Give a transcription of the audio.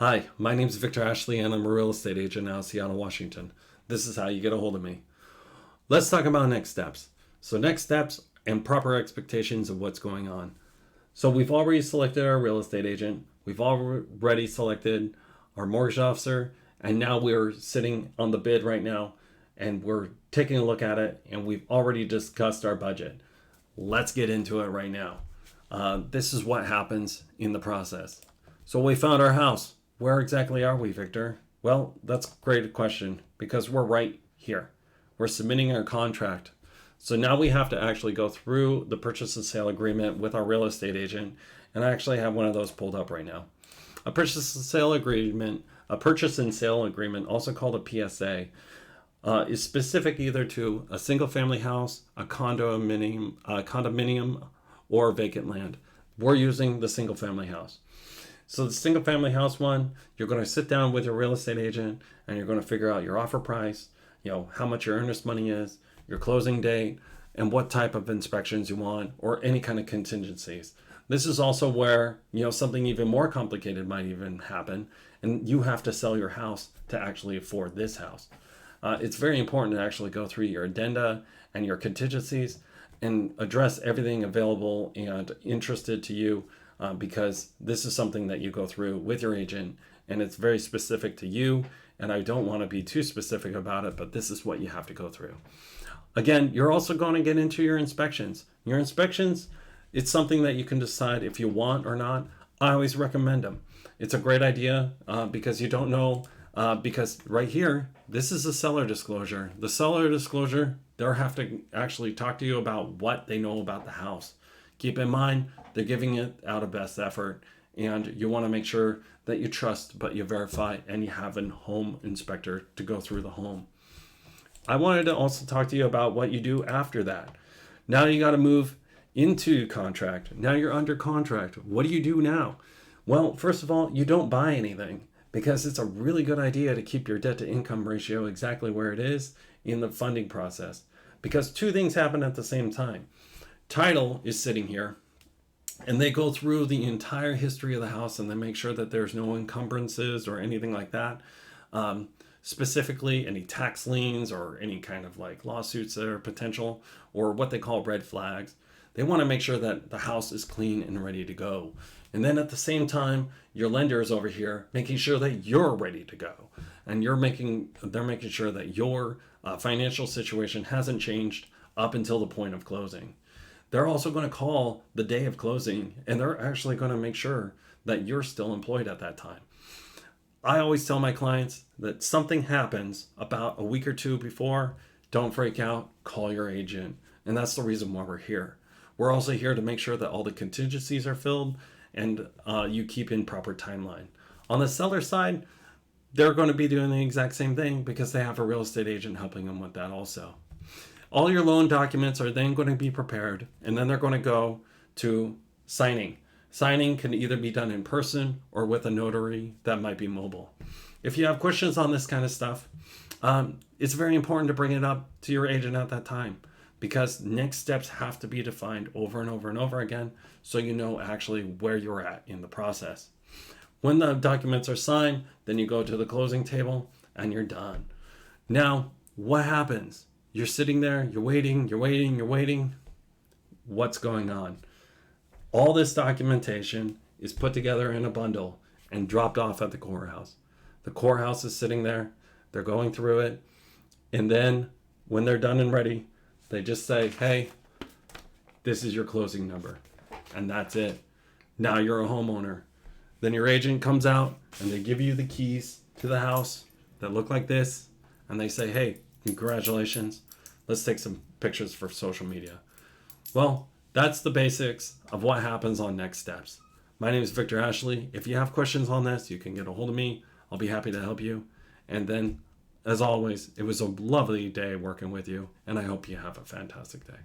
Hi, my name is Victor Ashley and I'm a real estate agent out of Seattle, Washington. This is how you get a hold of me. Let's talk about next steps. So next steps and proper expectations of what's going on. So we've already selected our real estate agent. We've already selected our mortgage officer. And now we're sitting on the bid right now and we're taking a look at it and we've already discussed our budget. Let's get into it right now. This is what happens in the process. So we found our house. Where exactly are we, Victor? Well, that's a great question because we're right here. We're submitting our contract. So now we have to actually go through the purchase and sale agreement with our real estate agent. And I actually have one of those pulled up right now. A purchase and sale agreement, also called a PSA, is specific either to a single family house, a condominium, or vacant land. We're using the single family house. So the single family house one, you're going to sit down with your real estate agent and you're going to figure out your offer price, how much your earnest money is, your closing date, and what type of inspections you want or any kind of contingencies. This is also where, something even more complicated might even happen and you have to sell your house to actually afford this house. It's very important to actually go through your addenda and your contingencies and address everything available and interested to you. Because this is something that you go through with your agent and it's very specific to you. And I don't want to be too specific about it, but this is what you have to go through. Again, you're also going to get into your inspections. Your inspections, it's something that you can decide if you want or not. I always recommend them. It's a great idea because you don't know, because right here, this is a seller disclosure. The seller disclosure, they'll have to actually talk to you about what they know about the house. Keep in mind, they're giving it out of best effort and you want to make sure that you trust, but you verify and you have a home inspector to go through the home. I wanted to also talk to you about what you do after that. Now you got to move into contract. Now you're under contract. What do you do now? Well, first of all, you don't buy anything because it's a really good idea to keep your debt to income ratio exactly where it is in the funding process because two things happen at the same time. Title is sitting here and they go through the entire history of the house and they make sure that there's no encumbrances or anything like that. Specifically any tax liens or any kind of lawsuits that are potential or what they call red flags. They want to make sure that the house is clean and ready to go. And then at the same time, your lender is over here making sure that you're ready to go. And they're making sure that your financial situation hasn't changed up until the point of closing. They're also going to call the day of closing and they're actually going to make sure that you're still employed at that time. I always tell my clients that something happens about a week or two before, don't freak out, call your agent. And that's the reason why we're here. We're also here to make sure that all the contingencies are filled and you keep in proper timeline. On the seller side, they're going to be doing the exact same thing because they have a real estate agent helping them with that also. All your loan documents are then going to be prepared and then they're going to go to signing. Signing can either be done in person or with a notary that might be mobile. If you have questions on this kind of stuff, it's very important to bring it up to your agent at that time because next steps have to be defined over and over and over again so you know actually where you're at in the process. When the documents are signed, then you go to the closing table and you're done. Now, what happens? You're sitting there, you're waiting. What's going on? All this documentation is put together in a bundle and dropped off at the courthouse. The courthouse is sitting there, they're going through it, and then when they're done and ready, they just say, hey, this is your closing number, and that's it. Now you're a homeowner. Then your agent comes out and they give you the keys to the house that look like this, and they say, hey, congratulations. Let's take some pictures for social media. Well, that's the basics of what happens on next steps. My name is Victor Ashley. If you have questions on this, you can get a hold of me. I'll be happy to help you. And then, as always, it was a lovely day working with you, and I hope you have a fantastic day.